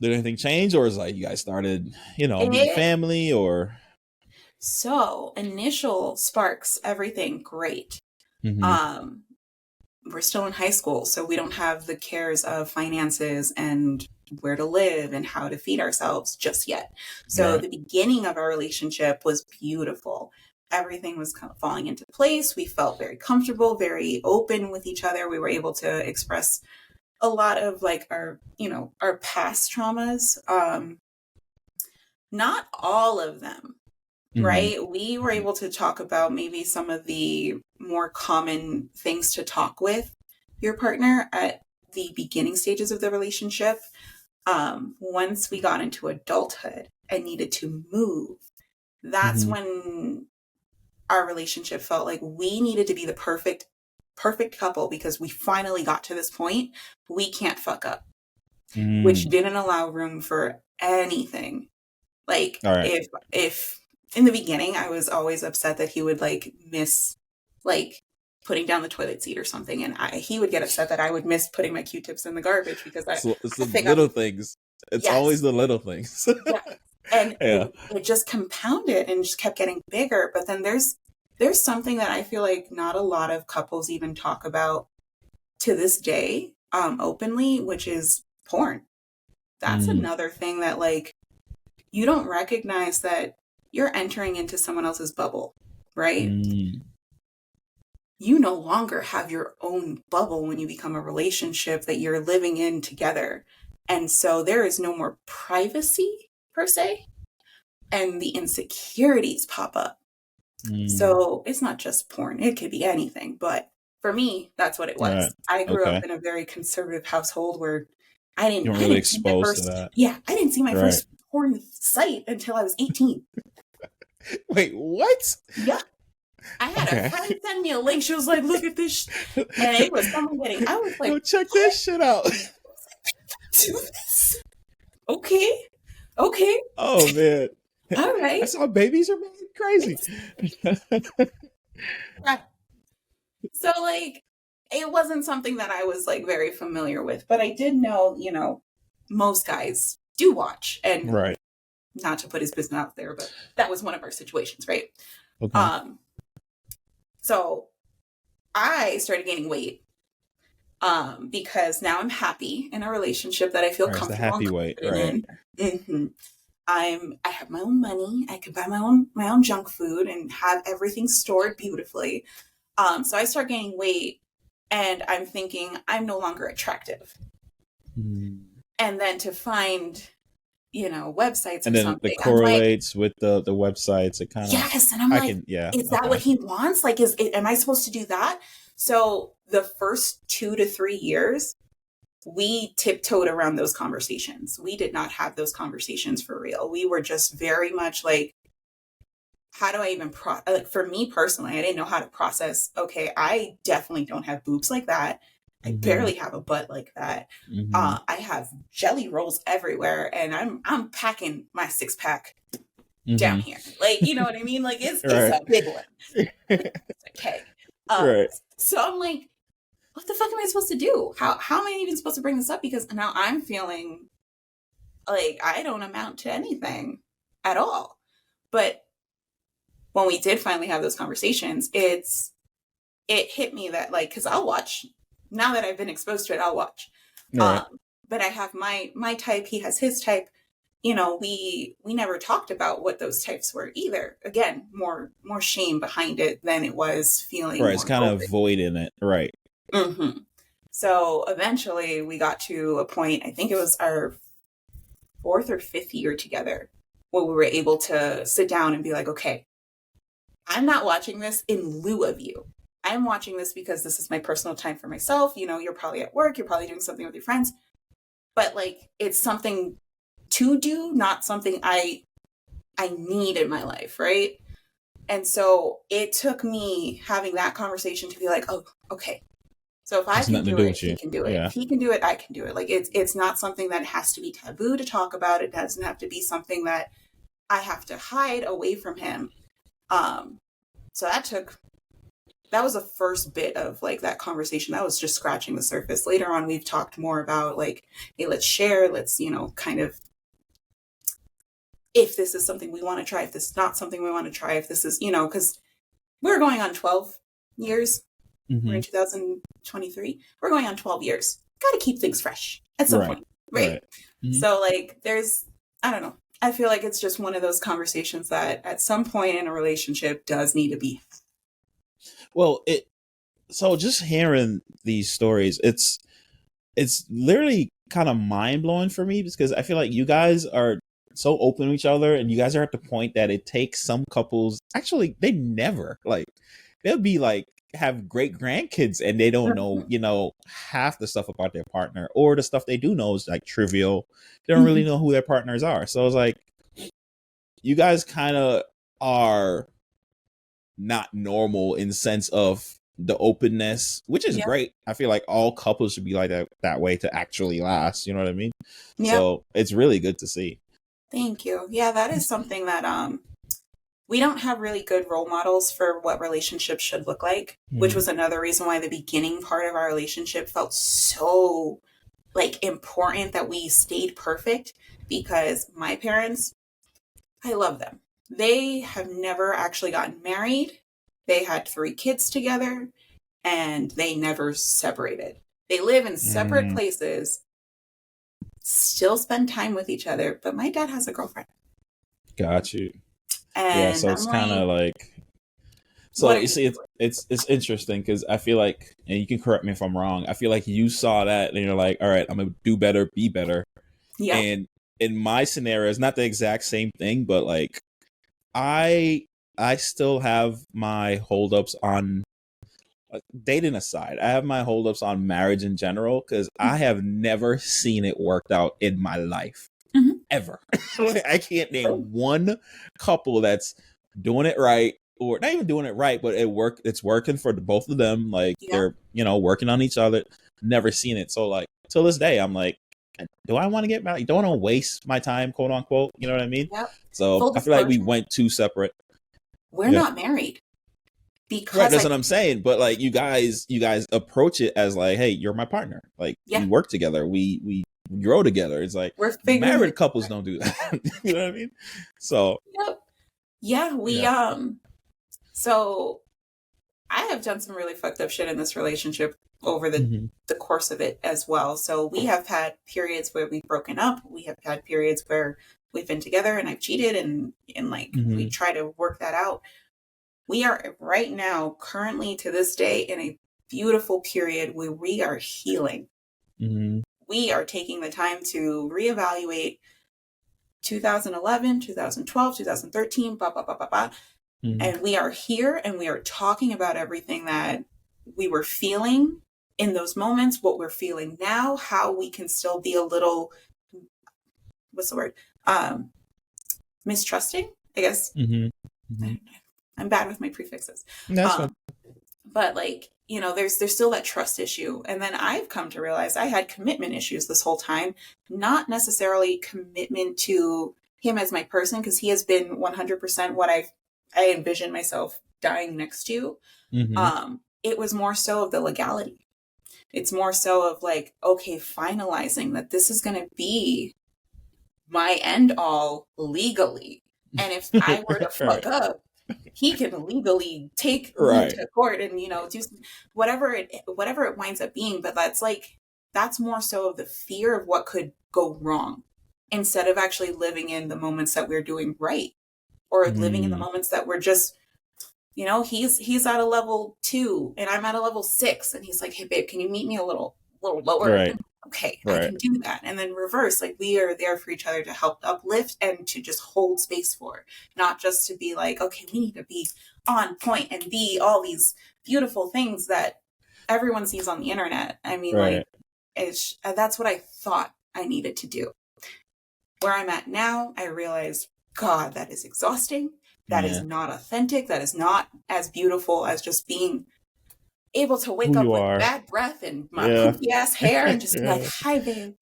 Did anything change, or is like you guys started, meeting It, family, or? so initial sparks, everything great. Hmm. Um, we're still in high school, so we don't have the cares of finances and where to live and how to feed ourselves just yet. So Right. the beginning of our relationship was beautiful. Everything was kind of falling into place. We felt very comfortable, very open with each other. We were able to express a lot of like our past traumas. Not all of them, Hmm. right? We were able to talk about maybe some of the more common things to talk with your partner at the beginning stages of the relationship. Once we got into adulthood and needed to move, that's Hmm. when our relationship felt like we needed to be the perfect couple because we finally got to this point. We can't fuck up, which Mm. didn't allow room for anything. Like All right. if in the beginning I was always upset that he would like miss like putting down the toilet seat or something, and he would get upset that I would miss putting my Q-tips in the garbage because So it's I the think I'm little things. It's always yes, the little things. yes. And Yeah. it just compounded and just kept getting bigger. But then there's something that I feel like not a lot of couples even talk about to this day, openly, which is porn. That's Mm. another thing that like you don't recognize that you're entering into someone else's bubble, right? Mm. You no longer have your own bubble when you become a relationship that you're living in together. And so there is no more privacy per se, and the insecurities pop up. Mm. So it's not just porn, it could be anything. But for me, that's what it All right. was. I grew up Okay. in a very conservative household where You weren't I really didn't see my exposed to first that. yeah, I didn't see my Right. first porn site until I was 18. Wait, what? Yeah. I had a Okay. friend send me a link. She was like, look at this. And it was someone getting, I was Yo, like, check what? this shit out. Do this? Okay. Okay. Oh man. All right. That's how babies are made crazy. Right. So, like, it wasn't something that I was like very familiar with, but I did know, most guys do watch. And Right. not to put his business out there, but that was one of our situations, right? Okay. Um, so I started gaining weight because now I'm happy in a relationship that I feel All right. It's the comfortable and happy weight. Right. confident in. I have my own money. I can buy my own junk food and have everything stored beautifully. So I start gaining weight, and I'm thinking I'm no longer attractive. Mm. And then to find websites or And then it something, I'm like, correlates with the websites. It kind of, yes, and I'm I like, can, yeah. is that what Okay. he wants? Like, am I supposed to do that? So the first 2 to 3 years, we tiptoed around those conversations. We did not have those conversations for real. We were just very much like, how do I even like for me personally, I didn't know how to process, okay, I definitely don't have boobs like that. I Hmm. barely have a butt like that. Hmm. I have jelly rolls everywhere, and I'm packing my 6 pack down Hmm. here. Like, you know what I mean? Like it's Right. a big one. Okay. Um, Right. so I'm like, what the fuck am I supposed to do? How am I even supposed to bring this up? Because now I'm feeling like I don't amount to anything at all. But when we did finally have those conversations, it hit me that like because I'll watch now that I've been exposed to it, I'll watch. Right. Um, but I have my type, he has his type. We never talked about what those types were either. Again, more shame behind it than it was feeling Right. It's more kind of open. void in it. Right. Hmm. So eventually we got to a point, I think it was our fourth or fifth year together, where we were able to sit down and be like, okay, I'm not watching this in lieu of you. I'm watching this because this is my personal time for myself. You're probably at work, you're probably doing something with your friends, but like it's something to do, not something I need in my life, right? And so it took me having that conversation to be like, oh, okay. So if I Has can nothing to do do it, with he you. can do it. Yeah. If he can do it, I can do it. Like it's not something that has to be taboo to talk about. It doesn't have to be something that I have to hide away from him. Um, so that took that was the first bit of like that conversation. That was just scratching the surface. Later on, we've talked more about like, hey, let's share, let's, kind of, if this is something we want to try, if this is not something we want to try, if this is, because we're going on 12 years. We're in 2023. We're going on 12 years. Got to keep things fresh at some point, right? So like I don't know. I feel like it's just one of those conversations that at some point in a relationship does need to be. Well, so just hearing these stories, it's literally kind of mind blowing for me, because I feel like you guys are so open to each other, and you guys are at the point that it takes some couples, actually they never, like, they'll be like have great grandkids and they don't know half the stuff about their partner, or the stuff they do know is like trivial. They don't really know who their partners are. So it's like, you guys kind of are not normal in sense of the openness, which is great. I feel like all couples should be like that way to actually last, you know what I mean? So it's really good to see. Thank you. Yeah, that is something that we don't have really good role models for what relationships should look like, which was another reason why the beginning part of our relationship felt so like important, that we stayed perfect, because my parents, I love them. They have never actually gotten married. They had 3 kids together and they never separated. They live in separate places, still spend time with each other, but my dad has a girlfriend. Got you. And so it's kind of like, so you see, it's interesting, because I feel like, and you can correct me if I'm wrong, I feel like you saw that and you're like, all right, I'm gonna do better, be better. And in my scenario, it's not the exact same thing, but like, I still have my holdups on, dating aside, I have my holdups on marriage in general, because I have never seen it worked out in my life. Ever. I can't name one couple that's doing it right, or not even doing it right, but it's working for both of them. Like, they're, working on each other. Never seen it. So like, till this day, I'm like, do I want to get married? Don't want to waste my time, quote unquote. You know what I mean? So I feel like we went 2 separate. We're not married. Because right, that's what I'm saying. But like, you guys approach it as like, hey, you're my partner. Like, we work together. We grow together. It's like, married couples don't do that. You know what I mean? So so I have done some really fucked up shit in this relationship over the course of it as well. So we have had periods where we've broken up. We have had periods where we've been together and I've cheated, and like we try to work that out. We are right now, currently to this day, in a beautiful period where we are healing. We are taking the time to reevaluate 2011, 2012, 2013, blah, blah, blah, blah, blah. And we are here and we are talking about everything that we were feeling in those moments, what we're feeling now, how we can still be a little, what's the word? Mistrusting, I guess. I'm bad with my prefixes. That's fine. But like, there's still that trust issue. And then I've come to realize I had commitment issues this whole time, not necessarily commitment to him as my person, because he has been 100% what I envisioned myself dying next to. It was more so of the legality. It's more so of like, okay, finalizing that this is going to be my end all legally. And if I were to fuck up, he can legally take me to court and, do whatever it winds up being. But that's more so of the fear of what could go wrong, instead of actually living in the moments that we're doing right, or living in the moments that we're just, he's at a level 2 and I'm at a level 6, and he's like, hey babe, can you meet me a little lower? Okay, I can do that. And then reverse, like, we are there for each other to help uplift and to just hold space for, not just to be like, okay, we need to be on point and be all these beautiful things that everyone sees on the internet. I mean, like, that's what I thought I needed to do. Where I'm at now, I realized, God, that is exhausting. That is not authentic. That is not as beautiful as just being able to wake up with bad breath and my poofy ass hair and just be like, hi babe.